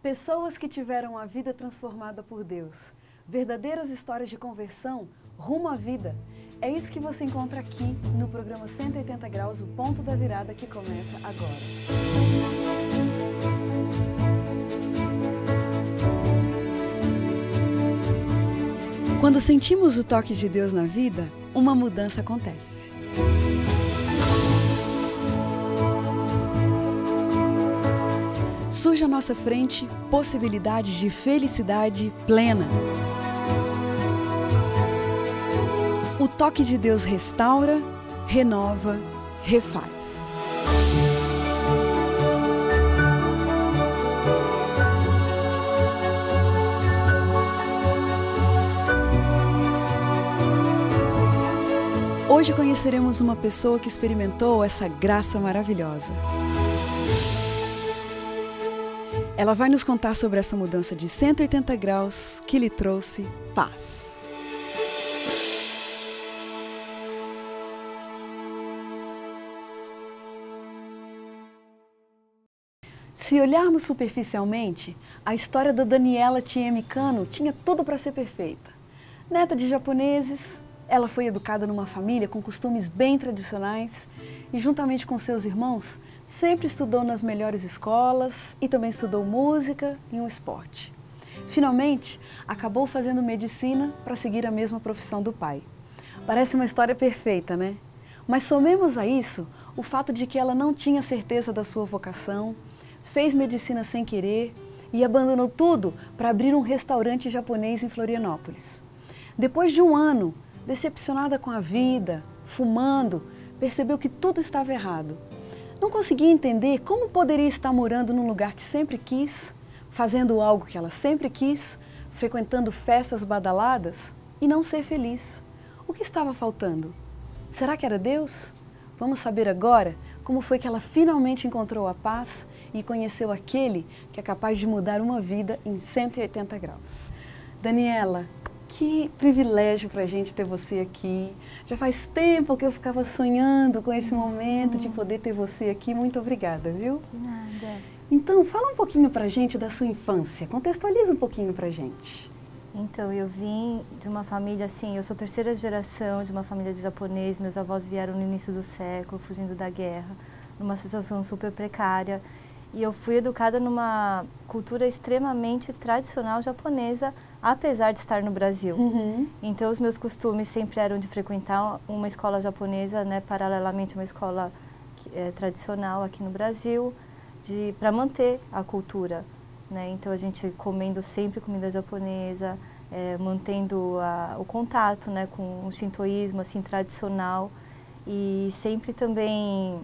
Pessoas que tiveram a vida transformada por Deus. Verdadeiras histórias de conversão rumo à vida. É isso que você encontra aqui no programa 180 Graus, o ponto da virada que começa agora. Quando sentimos o toque de Deus na vida, uma mudança acontece. Surge à nossa frente possibilidades de felicidade plena. O toque de Deus restaura, renova, refaz. Hoje conheceremos uma pessoa que experimentou essa graça maravilhosa. Ela vai nos contar sobre essa mudança de 180 graus que lhe trouxe paz. Se olharmos superficialmente, a história da Daniela Thieme Kano tinha tudo para ser perfeita. Neta de japoneses, ela foi educada numa família com costumes bem tradicionais e, juntamente com seus irmãos, sempre estudou nas melhores escolas e também estudou música e um esporte. Finalmente, acabou fazendo medicina para seguir a mesma profissão do pai. Parece uma história perfeita, né? Mas somemos a isso o fato de que ela não tinha certeza da sua vocação, fez medicina sem querer e abandonou tudo para abrir um restaurante japonês em Florianópolis. Depois de um ano, decepcionada com a vida, fumando, percebeu que tudo estava errado. Não conseguia entender como poderia estar morando num lugar que sempre quis, fazendo algo que ela sempre quis, frequentando festas badaladas e não ser feliz. O que estava faltando? Será que era Deus? Vamos saber agora como foi que ela finalmente encontrou a paz e conheceu aquele que é capaz de mudar uma vida em 180 graus. Daniela, que privilégio para a gente ter você aqui. Já faz tempo que eu ficava sonhando com esse momento de poder ter você aqui. Muito obrigada, viu? De nada. Então, fala um pouquinho para a gente da sua infância. Contextualiza um pouquinho para a gente. Então, eu vim de uma família assim, eu sou terceira geração de uma família de japonês. Meus avós vieram no início do século, fugindo da guerra, numa situação super precária. E eu fui educada numa cultura extremamente tradicional japonesa, apesar de estar no Brasil. Então, os meus costumes sempre eram de frequentar uma escola japonesa, né, paralelamente uma escola tradicional aqui no Brasil, para manter a cultura, né? Então, a gente comendo sempre comida japonesa, mantendo o contato, né, com o shintoísmo assim, tradicional e sempre também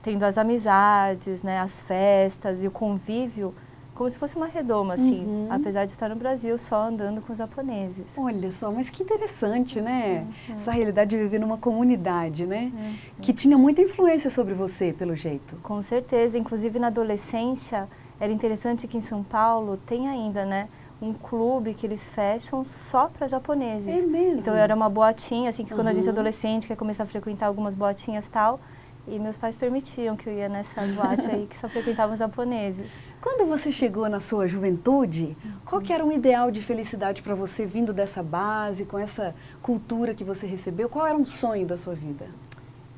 tendo as amizades, né, as festas e o convívio como se fosse uma redoma, assim, apesar de estar no Brasil só andando com os japoneses. Olha só, mas que interessante, né? Essa realidade de viver numa comunidade, né? Que tinha muita influência sobre você, pelo jeito. Com certeza, inclusive na adolescência, era interessante que em São Paulo tem ainda, né, um clube que eles fecham só para japoneses. É mesmo? Então era uma boatinha, assim, que quando a gente é adolescente, quer começar a frequentar algumas boatinhas e tal, e meus pais permitiam que eu ia nessa boate aí que só frequentavam japoneses. Quando você chegou na sua juventude, qual que era um ideal de felicidade para você vindo dessa base, com essa cultura que você recebeu? Qual era um sonho da sua vida?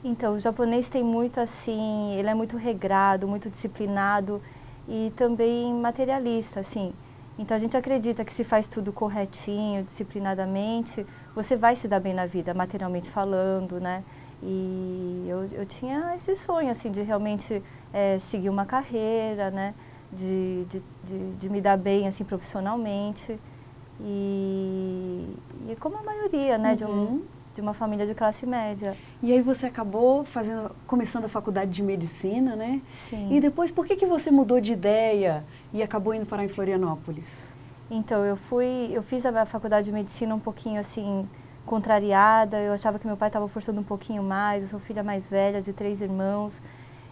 Então, o japonês tem muito assim, ele é muito regrado, muito disciplinado e também materialista, assim. Então, a gente acredita que se faz tudo corretinho, disciplinadamente, você vai se dar bem na vida, materialmente falando, né? E eu tinha esse sonho, assim, de realmente seguir uma carreira, né? De me dar bem, assim, profissionalmente. E como a maioria, né? De uma família de classe média. E aí você acabou começando a faculdade de medicina, né? Sim. E depois, por que você mudou de ideia e acabou indo parar em Florianópolis? Então, eu fiz a faculdade de medicina um pouquinho, assim, contrariada. Eu achava que meu pai estava forçando um pouquinho mais. Eu sou filha mais velha de 3 irmãos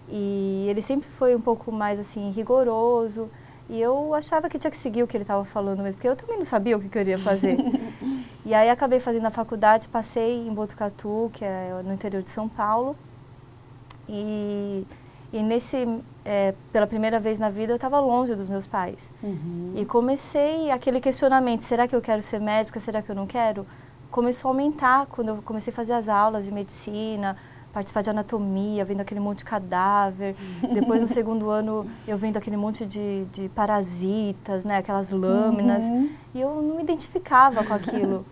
e ele sempre foi um pouco mais assim rigoroso e eu achava que tinha que seguir o que ele estava falando mesmo, porque eu também não sabia o que eu queria fazer. E aí acabei fazendo a faculdade, passei em Botucatu, que é no interior de São Paulo, e E pela primeira vez na vida, eu estava longe dos meus pais. E comecei aquele questionamento, será que eu quero ser médica, será que eu não quero? Começou a aumentar quando eu comecei a fazer as aulas de medicina, participar de anatomia, vendo aquele monte de cadáver. Depois, no segundo ano, eu vendo aquele monte de parasitas, né, aquelas lâminas. E eu não me identificava com aquilo.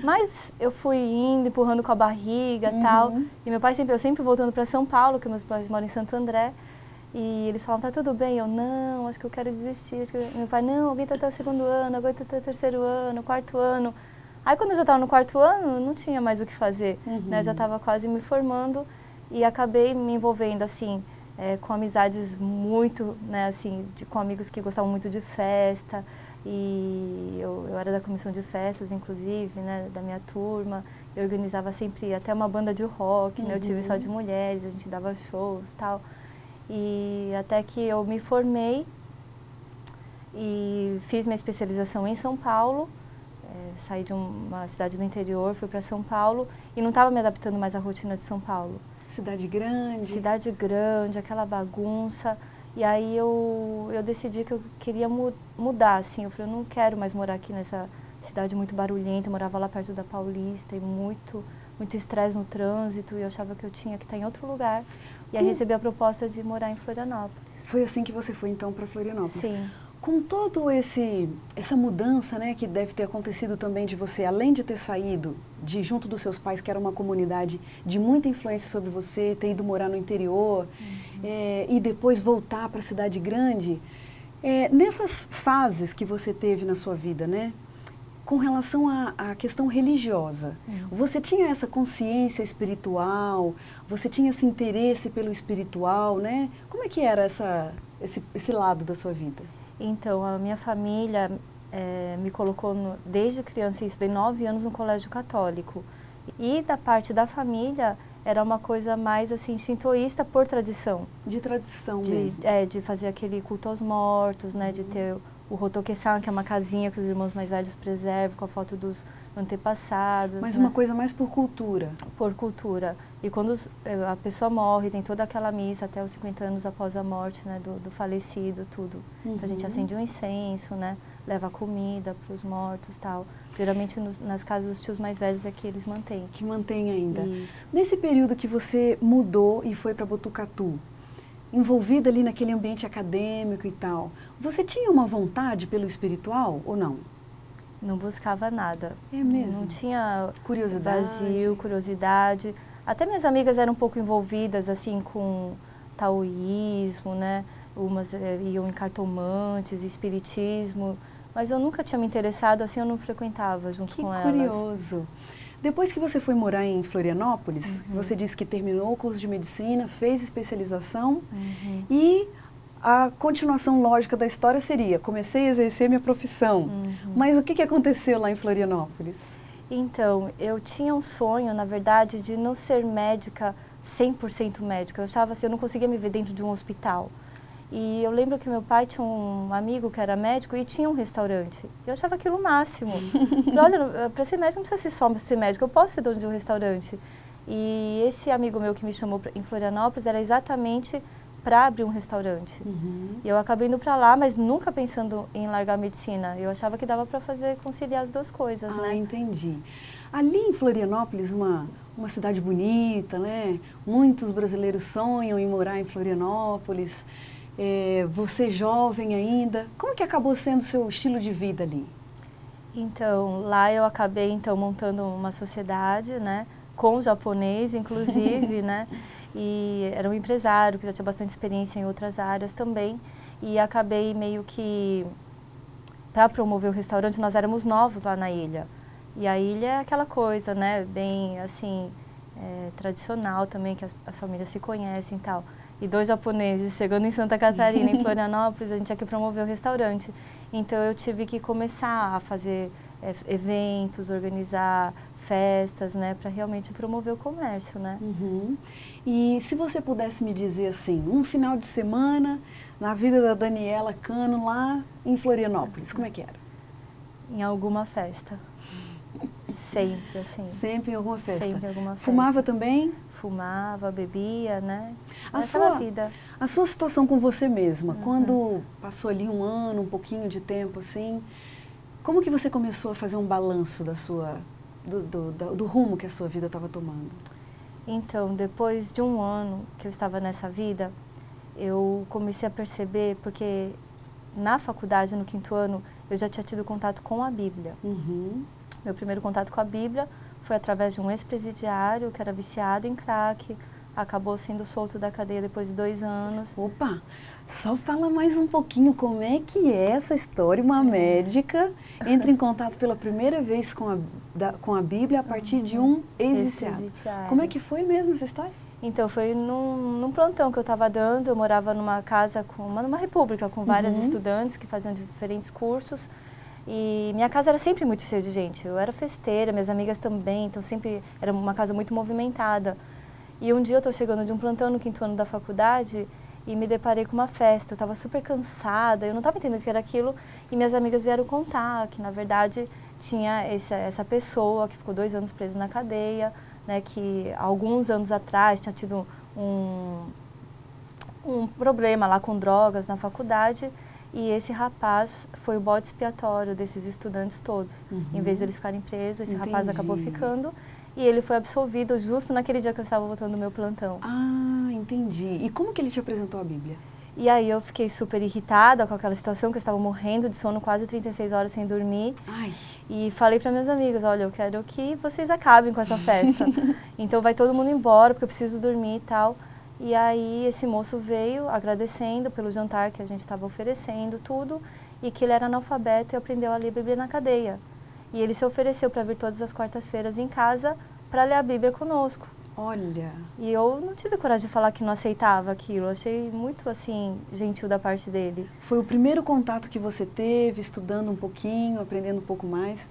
Mas eu fui indo, empurrando com a barriga e tal. E meu pai eu sempre voltando para São Paulo, que meus pais moram em Santo André. E eles falavam, tá tudo bem? Eu, não, acho que eu quero desistir. Meu pai, não, aguenta até o segundo ano, aguenta até o terceiro ano, quarto ano. Aí quando eu já estava no quarto ano, não tinha mais o que fazer, né? Eu já estava quase me formando e acabei me envolvendo, assim, com amizades muito, né, assim, com amigos que gostavam muito de festa. E eu era da comissão de festas, inclusive, né, da minha turma. Eu organizava sempre até uma banda de rock, né? Eu tive só de mulheres, a gente dava shows e tal. E até que eu me formei e fiz minha especialização em São Paulo. Saí de uma cidade do interior, fui para São Paulo e não estava me adaptando mais à rotina de São Paulo. Cidade grande? Cidade grande, aquela bagunça. E aí eu decidi que eu queria mudar, assim. Eu falei, eu não quero mais morar aqui nessa cidade muito barulhenta. Eu morava lá perto da Paulista e muito estresse no trânsito. E eu achava que eu tinha que estar em outro lugar. E aí recebi a proposta de morar em Florianópolis. Foi assim que você foi, então, para Florianópolis? Sim. Com todo essa mudança, né, que deve ter acontecido também de você, além de ter saído de junto dos seus pais, que era uma comunidade de muita influência sobre você, ter ido morar no interior e depois voltar para a cidade grande, nessas fases que você teve na sua vida, né, com relação à questão religiosa, você tinha essa consciência espiritual, você tinha esse interesse pelo espiritual, né? Como é que era esse lado da sua vida? Então, a minha família me colocou, desde criança, eu estudei 9 anos no colégio católico. E da parte da família, era uma coisa mais assim, shintoísta por tradição. De tradição mesmo. De fazer aquele culto aos mortos, né, de ter o Hotoke-san, que é uma casinha que os irmãos mais velhos preservam, com a foto dos antepassados. Mas né? uma coisa mais por cultura. Por cultura. E quando a pessoa morre, tem toda aquela missa até os 50 anos após a morte, né, do falecido, tudo. Então a gente acende um incenso, né, leva comida para os mortos e tal. Geralmente nas casas dos tios mais velhos é que eles mantêm. Que mantém ainda. Isso. Nesse período que você mudou e foi para Botucatu, envolvida ali naquele ambiente acadêmico e tal, você tinha uma vontade pelo espiritual ou não? Não buscava nada. É mesmo? Não tinha curiosidade. Vazio, curiosidade. Até minhas amigas eram um pouco envolvidas assim com taoísmo, né? Umas iam em cartomantes, espiritismo, mas eu nunca tinha me interessado, assim eu não frequentava junto com elas. Que curioso. Depois que você foi morar em Florianópolis, você disse que terminou o curso de medicina, fez especialização e a continuação lógica da história seria, comecei a exercer minha profissão. Mas o que aconteceu lá em Florianópolis? Então, eu tinha um sonho, na verdade, de não ser médica, 100% médica. Eu achava assim, eu não conseguia me ver dentro de um hospital. E eu lembro que meu pai tinha um amigo que era médico e tinha um restaurante. Eu achava aquilo o máximo. Falei, olha, para ser médico não precisa ser só ser médico, eu posso ser dono de um restaurante. E esse amigo meu que me chamou em Florianópolis era exatamente para abrir um restaurante. E eu acabei indo para lá, mas nunca pensando em largar a medicina. Eu achava que dava para conciliar as duas coisas, né? Ah, entendi. Ali em Florianópolis, uma cidade bonita, né? Muitos brasileiros sonham em morar em Florianópolis. Você jovem ainda, como que acabou sendo o seu estilo de vida ali? Então, lá eu acabei montando uma sociedade, né? Com japonês, inclusive, né? E era um empresário que já tinha bastante experiência em outras áreas também. E acabei meio que, para promover o restaurante, nós éramos novos lá na ilha. E a ilha é aquela coisa, né, bem assim, tradicional também, que as famílias se conhecem e tal. E 2 japoneses chegando em Santa Catarina, em Florianópolis, a gente tinha que promover o restaurante. Então eu tive que começar a fazer eventos, organizar festas, né, para realmente promover o comércio, né. E se você pudesse me dizer assim, um final de semana na vida da Daniela Cano lá em Florianópolis, como é que era? Em alguma festa. Sempre, assim. Sempre em alguma festa? Sempre em alguma festa. Fumava também? Fumava, bebia, né? Vida. A sua situação com você mesma, quando passou ali um ano, um pouquinho de tempo assim, como que você começou a fazer um balanço da sua, do rumo que a sua vida estava tomando? Então, depois de um ano que eu estava nessa vida, eu comecei a perceber, porque na faculdade, no 5º ano, eu já tinha tido contato com a Bíblia. Meu primeiro contato com a Bíblia foi através de um ex-presidiário que era viciado em crack, acabou sendo solto da cadeia depois de 2 anos. Opa, só fala mais um pouquinho como é que é essa história. Uma médica entra em contato pela primeira vez com a Bíblia a partir de um ex-viciado. Como é que foi mesmo essa história? Então, foi num plantão que eu estava dando. Eu morava numa casa, numa república, com várias estudantes que faziam diferentes cursos. E minha casa era sempre muito cheia de gente. Eu era festeira, minhas amigas também, então sempre era uma casa muito movimentada. E um dia eu estou chegando de um plantão no 5º ano da faculdade e me deparei com uma festa. Eu estava super cansada, eu não estava entendendo o que era aquilo. E minhas amigas vieram contar que, na verdade, tinha essa pessoa que ficou 2 anos presa na cadeia, né, que alguns anos atrás tinha tido um problema lá com drogas na faculdade. E esse rapaz foi o bode expiatório desses estudantes todos. Em vez de eles ficarem presos, esse rapaz acabou ficando. E ele foi absolvido justo naquele dia que eu estava voltando do meu plantão. Ah, entendi. E como que ele te apresentou a Bíblia? E aí eu fiquei super irritada com aquela situação, que eu estava morrendo de sono, quase 36 horas sem dormir. Ai. E falei para minhas amigas, olha, eu quero que vocês acabem com essa festa. Então vai todo mundo embora, porque eu preciso dormir e tal. E aí esse moço veio agradecendo pelo jantar que a gente estava oferecendo, tudo, e que ele era analfabeto e aprendeu a ler a Bíblia na cadeia. E ele se ofereceu para vir todas as quartas-feiras em casa para ler a Bíblia conosco. Olha! E eu não tive coragem de falar que não aceitava aquilo, eu achei muito, assim, gentil da parte dele. Foi o primeiro contato que você teve, estudando um pouquinho, aprendendo um pouco mais.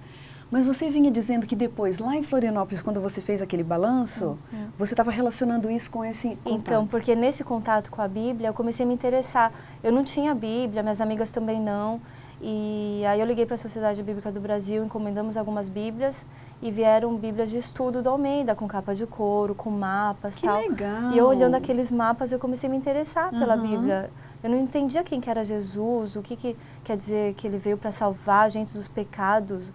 Mas você vinha dizendo que depois, lá em Florianópolis, quando você fez aquele balanço, você estava relacionando isso com esse contato. Então, porque nesse contato com a Bíblia, eu comecei a me interessar. Eu não tinha Bíblia, minhas amigas também não. E aí eu liguei para a Sociedade Bíblica do Brasil, encomendamos algumas Bíblias e vieram Bíblias de estudo do Almeida, com capa de couro, com mapas e tal. Que legal! E eu olhando aqueles mapas, eu comecei a me interessar pela Bíblia. Eu não entendia quem que era Jesus, o que quer dizer que ele veio para salvar a gente dos pecados.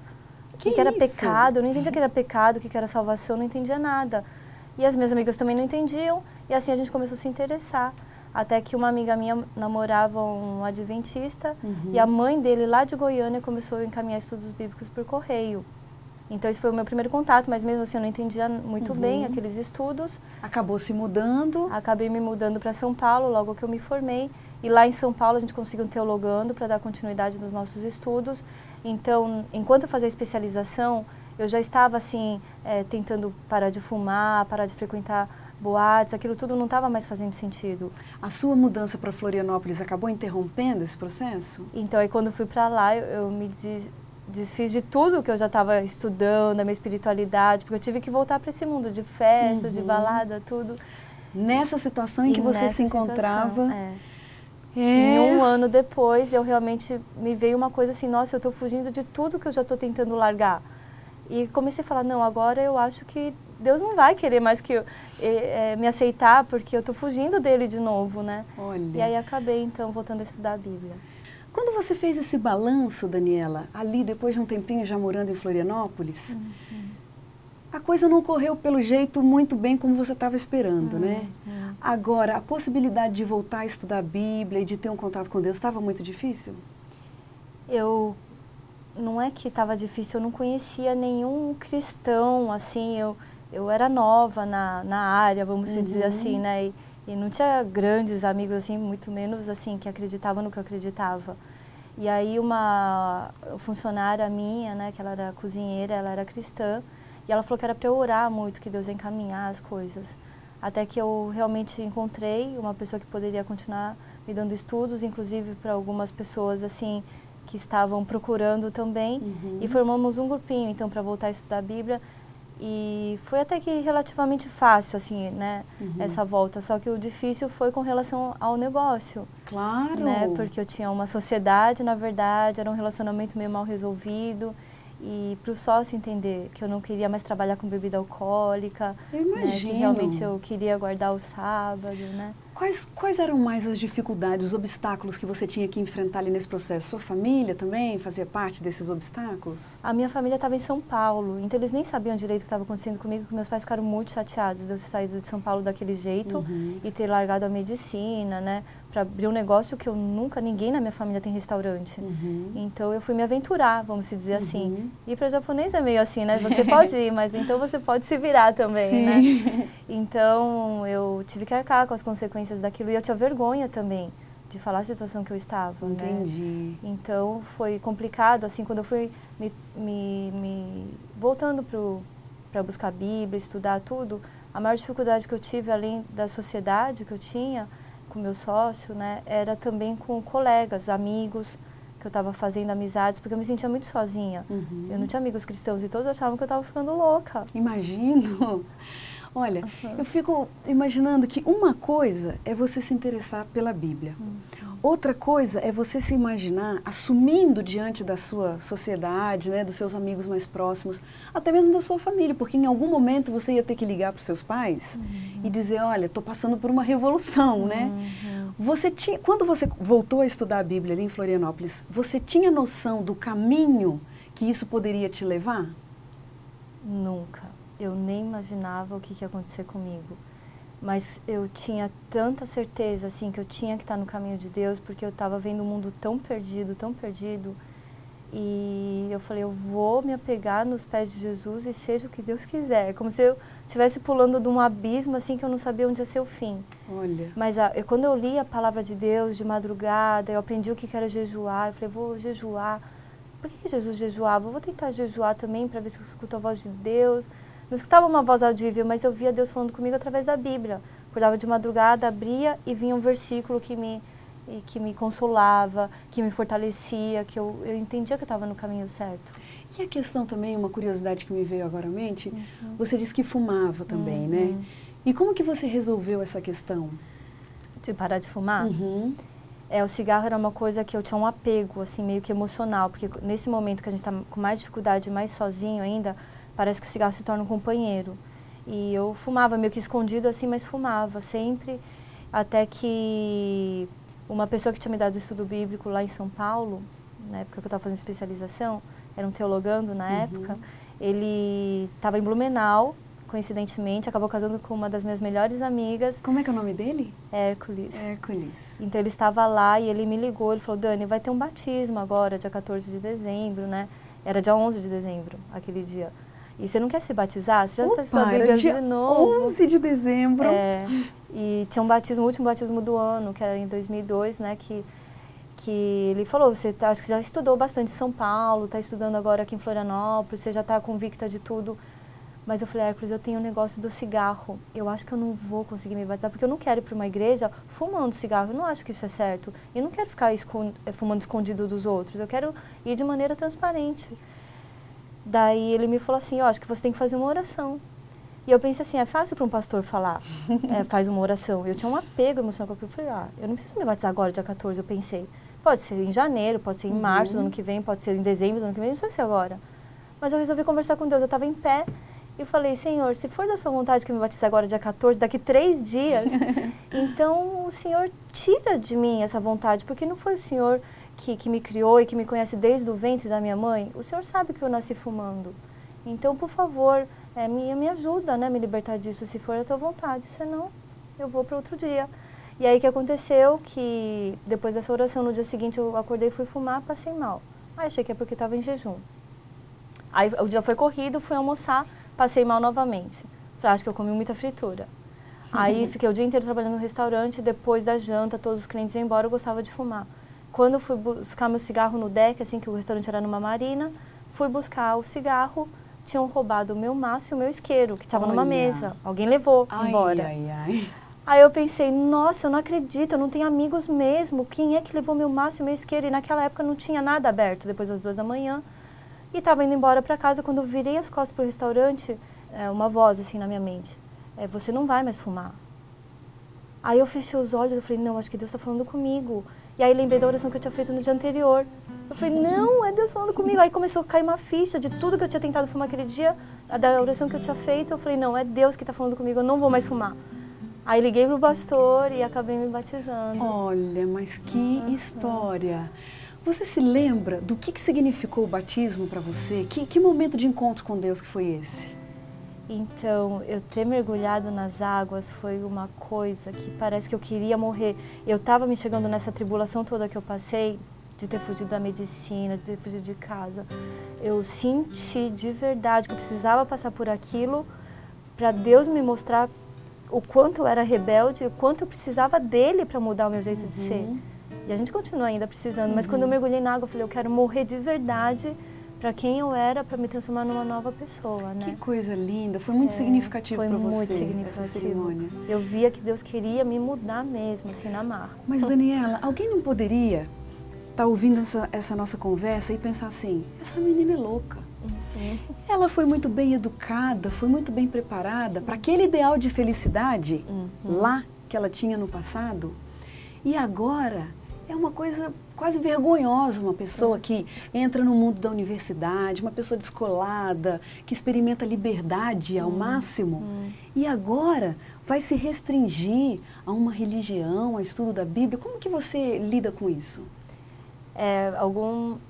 O que era pecado? Eu não entendia o que era pecado, o que era salvação, eu não entendia nada. E as minhas amigas também não entendiam, e assim a gente começou a se interessar. Até que uma amiga minha namorava um adventista, e a mãe dele, lá de Goiânia, começou a encaminhar estudos bíblicos por correio. Então esse foi o meu primeiro contato, mas mesmo assim eu não entendia muito bem aqueles estudos. Acabou se mudando? Acabei me mudando para São Paulo, logo que eu me formei. E lá em São Paulo a gente conseguiu um teologando para dar continuidade nos nossos estudos. Então, enquanto eu fazia a especialização, eu já estava assim, tentando parar de fumar, parar de frequentar boates, aquilo tudo não estava mais fazendo sentido. A sua mudança para Florianópolis acabou interrompendo esse processo? Então, aí quando eu fui para lá, eu me desfiz de tudo que eu já estava estudando, a minha espiritualidade, porque eu tive que voltar para esse mundo de festas, de balada, tudo. Nessa situação em que você se encontrava... E 1 ano depois, eu realmente me veio uma coisa assim, nossa, eu estou fugindo de tudo que eu já estou tentando largar. E comecei a falar, não, agora eu acho que Deus não vai querer mais que me aceitar, porque eu estou fugindo dele de novo, né? Olha. E aí acabei, então, voltando a estudar a Bíblia. Quando você fez esse balanço, Daniela, ali depois de um tempinho já morando em Florianópolis, a coisa não correu pelo jeito muito bem como você estava esperando, né? Agora, a possibilidade de voltar a estudar a Bíblia e de ter um contato com Deus estava muito difícil? Não é que estava difícil, eu não conhecia nenhum cristão, assim, eu era nova na área, vamos dizer assim, né? E não tinha grandes amigos, assim, muito menos, assim, que acreditavam no que eu acreditava. E aí uma funcionária minha, né, que ela era cozinheira, ela era cristã, e ela falou que era para eu orar muito, que Deus ia encaminhar as coisas. Até que eu realmente encontrei uma pessoa que poderia continuar me dando estudos, inclusive para algumas pessoas, assim, que estavam procurando também. E formamos um grupinho, então, para voltar a estudar a Bíblia. E foi até que relativamente fácil, assim, né, essa volta. Só que o difícil foi com relação ao negócio. Claro! Né, porque eu tinha uma sociedade, na verdade, era um relacionamento meio mal resolvido. E para o sócio entender que eu não queria mais trabalhar com bebida alcoólica, Eu né, imagino. que realmente eu queria guardar o sábado, né? Quais eram mais as dificuldades, os obstáculos que você tinha que enfrentar ali nesse processo? Sua família também fazia parte desses obstáculos? A minha família estava em São Paulo, então eles nem sabiam direito o que estava acontecendo comigo, porque meus pais ficaram muito chateados de eu ter saído de São Paulo daquele jeito e ter largado a medicina, né? Para abrir um negócio que eu nunca, ninguém na minha família tem restaurante. Então eu fui me aventurar, vamos dizer assim. E para japonês é meio assim, né? Você pode ir, mas então você pode se virar também, né? Então eu tive que arcar com as consequências daquilo e eu tinha vergonha também de falar a situação que eu estava, Entendi. né? Então foi complicado, assim, quando eu fui voltando para buscar a Bíblia, estudar tudo, a maior dificuldade que eu tive, além da sociedade que eu tinha com meu sócio, né, era também com colegas, amigos, que eu estava fazendo amizades, porque eu me sentia muito sozinha. Eu não tinha amigos cristãos e todos achavam que eu estava ficando louca. Imagino. Olha, eu fico imaginando que uma coisa é você se interessar pela Bíblia. Outra coisa é você se imaginar assumindo diante da sua sociedade, né, dos seus amigos mais próximos, até mesmo da sua família, porque em algum momento você ia ter que ligar para os seus pais e dizer, olha, estou passando por uma revolução, né? Quando você voltou a estudar a Bíblia ali em Florianópolis, você tinha noção do caminho que isso poderia te levar? Nunca. Eu nem imaginava o que ia acontecer comigo. Mas eu tinha tanta certeza, assim, que eu tinha que estar no caminho de Deus, porque eu estava vendo o mundo tão perdido, tão perdido. E eu falei, eu vou me apegar nos pés de Jesus e seja o que Deus quiser. Como se eu estivesse pulando de um abismo, assim, que eu não sabia onde ia ser o fim. Olha. Mas quando eu li a palavra de Deus de madrugada, eu aprendi o que era jejuar. Eu falei, vou jejuar. Por que Jesus jejuava? Eu vou tentar jejuar também para ver se eu escuto a voz de Deus. Não escutava uma voz audível, mas eu via Deus falando comigo através da Bíblia. Acordava de madrugada, abria e vinha um versículo que me consolava, que me fortalecia, que eu entendia que eu estava no caminho certo. E a questão também, uma curiosidade que me veio agora à mente, você disse que fumava também, né? E como que você resolveu essa questão? De parar de fumar? O cigarro era uma coisa que eu tinha um apego, assim, meio que emocional, porque nesse momento que a gente está com mais dificuldade, mais sozinho ainda, parece que o cigarro se torna um companheiro. E eu fumava meio que escondido assim, mas fumava sempre. Até que uma pessoa que tinha me dado estudo bíblico lá em São Paulo, na época que eu estava fazendo especialização, era um teologando na época, ele estava em Blumenau, coincidentemente, acabou casando com uma das minhas melhores amigas. Como é que é o nome dele? Hércules. Hércules. Então ele estava lá e ele me ligou, ele falou, Dani, vai ter um batismo agora, dia 14 de dezembro, né? Era dia 11 de dezembro, aquele dia. E você não quer se batizar? Você já está estudando a Bíblia de novo? 11 de dezembro. E tinha um batismo, o último batismo do ano, que era em 2002, né? Que ele falou, acho que você já estudou bastante em São Paulo, está estudando agora aqui em Florianópolis, você já está convicta de tudo. Mas eu falei, Hércules, eu tenho um negócio do cigarro. Eu acho que eu não vou conseguir me batizar, porque eu não quero ir para uma igreja fumando cigarro. Eu não acho que isso é certo. Eu não quero ficar fumando escondido dos outros. Eu quero ir de maneira transparente. Daí ele me falou assim, acho que você tem que fazer uma oração. E eu pensei assim, é fácil para um pastor falar, faz uma oração. Eu tinha um apego emocional com aquilo. Eu falei, eu não preciso me batizar agora, dia 14. Eu pensei, pode ser em janeiro, pode ser em março do ano que vem, pode ser em dezembro do ano que vem, não precisa ser agora. Mas eu resolvi conversar com Deus, eu estava em pé. E falei, Senhor, se for da sua vontade que eu me batize agora, dia 14, daqui 3 dias, então o Senhor tira de mim essa vontade, porque não foi o Senhor que me criou e que me conhece desde o ventre da minha mãe. O Senhor sabe que eu nasci fumando. Então, por favor, me ajuda, né, me libertar disso, se for da tua vontade. Senão, eu vou para outro dia. E aí, o que aconteceu? Que depois dessa oração, no dia seguinte, eu acordei, fui fumar, passei mal. Aí, achei que é porque estava em jejum. Aí, o dia foi corrido, fui almoçar, passei mal novamente. Falei, acho que eu comi muita fritura. Aí, fiquei o dia inteiro trabalhando no restaurante, depois da janta, todos os clientes iam embora, eu gostava de fumar. Quando eu fui buscar meu cigarro no deck, assim, que o restaurante era numa marina, fui buscar o cigarro, tinham roubado o meu maço e o meu isqueiro, que estava numa mesa. Alguém levou embora. Aí eu pensei, nossa, eu não acredito, eu não tenho amigos mesmo. Quem é que levou meu maço e meu isqueiro? E naquela época não tinha nada aberto, depois das 2 da manhã. E estava indo embora para casa, quando eu virei as costas para o restaurante, uma voz assim na minha mente, você não vai mais fumar. Aí eu fechei os olhos, eu falei, não, acho que Deus está falando comigo. E aí lembrei da oração que eu tinha feito no dia anterior. Eu falei, não, é Deus falando comigo. Aí começou a cair uma ficha de tudo que eu tinha tentado fumar aquele dia, da oração que eu tinha feito. Eu falei, não, é Deus que está falando comigo, eu não vou mais fumar. Aí liguei pro pastor e acabei me batizando. Olha, mas que história! Você se lembra do que significou o batismo para você? Que momento de encontro com Deus que foi esse? Então, eu ter mergulhado nas águas foi uma coisa que parece que eu queria morrer. Eu estava me chegando nessa tribulação toda que eu passei, de ter fugido da medicina, de ter fugido de casa. Eu senti de verdade que eu precisava passar por aquilo para Deus me mostrar o quanto eu era rebelde, o quanto eu precisava dele para mudar o meu jeito de ser. E a gente continua ainda precisando, mas quando eu mergulhei na água, eu falei, eu quero morrer de verdade para quem eu era, para me transformar numa nova pessoa, né? Que coisa linda, foi muito significativo para você. Foi muito significativo. Essa cerimônia. Eu via que Deus queria me mudar mesmo, assim, na marra. Mas Daniela, alguém não poderia estar ouvindo essa nossa conversa e pensar assim, essa menina é louca. Ela foi muito bem educada, foi muito bem preparada para aquele ideal de felicidade lá que ela tinha no passado. E agora é uma coisa quase vergonhosa uma pessoa que entra no mundo da universidade, uma pessoa descolada, que experimenta liberdade ao máximo e agora vai se restringir a uma religião, a estudo da Bíblia. Como que você lida com isso?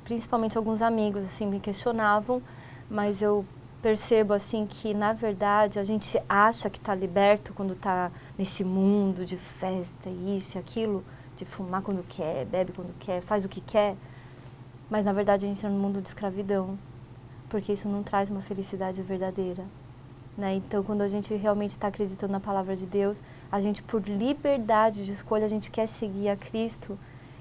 Principalmente alguns amigos assim me questionavam, mas eu percebo assim que na verdade a gente acha que está liberto quando está nesse mundo de festa, isso e aquilo, de fumar quando quer, bebe quando quer, faz o que quer, mas na verdade a gente está no mundo de escravidão, porque isso não traz uma felicidade verdadeira, né? Então quando a gente realmente está acreditando na palavra de Deus, a gente por liberdade de escolha, a gente quer seguir a Cristo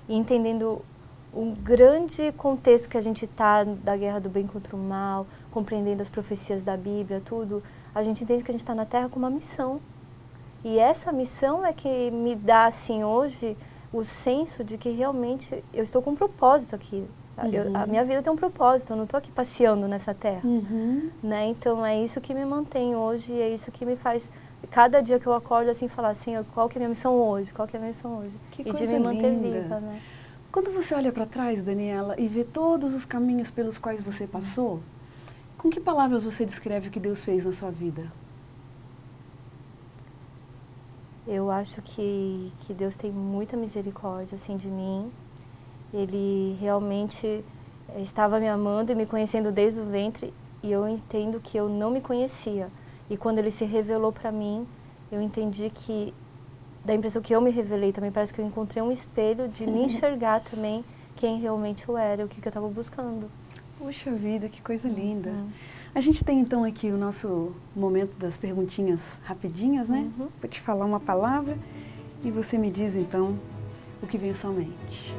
e entendendo um grande contexto que a gente está da guerra do bem contra o mal, compreendendo as profecias da Bíblia, tudo, a gente entende que a gente está na Terra com uma missão. E essa missão é que me dá, assim, hoje, o senso de que realmente eu estou com um propósito aqui. A minha vida tem um propósito, eu não estou aqui passeando nessa Terra. Né? Então é isso que me mantém hoje, é isso que me faz, cada dia que eu acordo, assim, falar, Senhor, qual que é a minha missão hoje? Qual que é a minha missão hoje? Que e coisa de me manter linda. viva, né? Quando você olha para trás, Daniela, e vê todos os caminhos pelos quais você passou, com que palavras você descreve o que Deus fez na sua vida? Eu acho que Deus tem muita misericórdia, assim, de mim. Ele realmente estava me amando e me conhecendo desde o ventre, e eu entendo que eu não me conhecia. E quando Ele se revelou para mim, eu entendi que, da impressão que eu me revelei também, parece que eu encontrei um espelho de me enxergar também quem realmente eu era, o que eu estava buscando. Poxa vida, que coisa linda. A gente tem então aqui o nosso momento das perguntinhas rapidinhas, né? Vou te falar uma palavra e você me diz então o que vem à sua mente.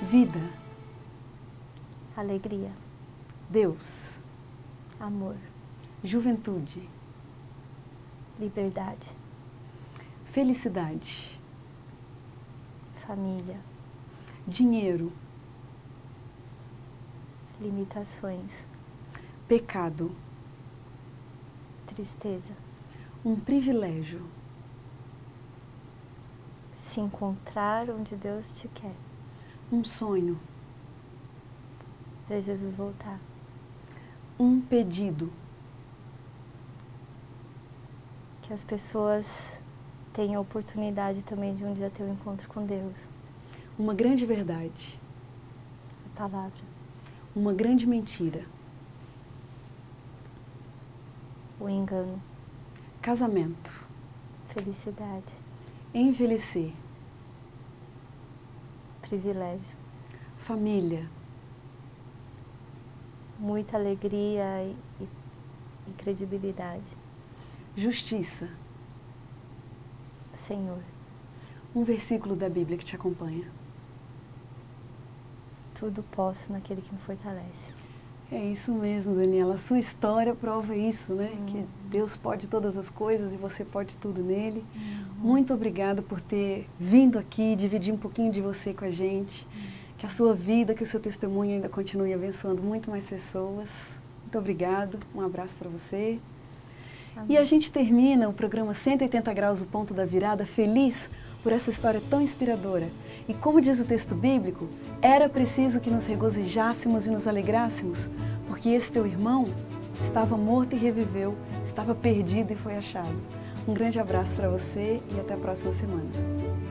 Vida. Alegria. Deus. Amor. Juventude. Liberdade. Felicidade. Família. Dinheiro. Limitações. Pecado. Tristeza. Um privilégio. Se encontrar onde Deus te quer. Um sonho. Ver Jesus voltar. Um pedido. Que as pessoas tenham a oportunidade também de um dia ter um encontro com Deus. Uma grande verdade. A palavra. Uma grande mentira. O engano. Casamento. Felicidade. Envelhecer. Privilégio. Família. Muita alegria e credibilidade. Justiça. Senhor. Um versículo da Bíblia que te acompanha. Tudo posso naquele que me fortalece. É isso mesmo, Daniela. A sua história prova isso, né? Que Deus pode todas as coisas e você pode tudo nele. Muito obrigada por ter vindo aqui, dividir um pouquinho de você com a gente. Que a sua vida, que o seu testemunho ainda continue abençoando muito mais pessoas. Muito obrigada. Um abraço para você. E a gente termina o programa 180 Graus, o Ponto da Virada, feliz por essa história tão inspiradora. E como diz o texto bíblico, era preciso que nos regozijássemos e nos alegrássemos, porque esse teu irmão estava morto e reviveu, estava perdido e foi achado. Um grande abraço para você e até a próxima semana.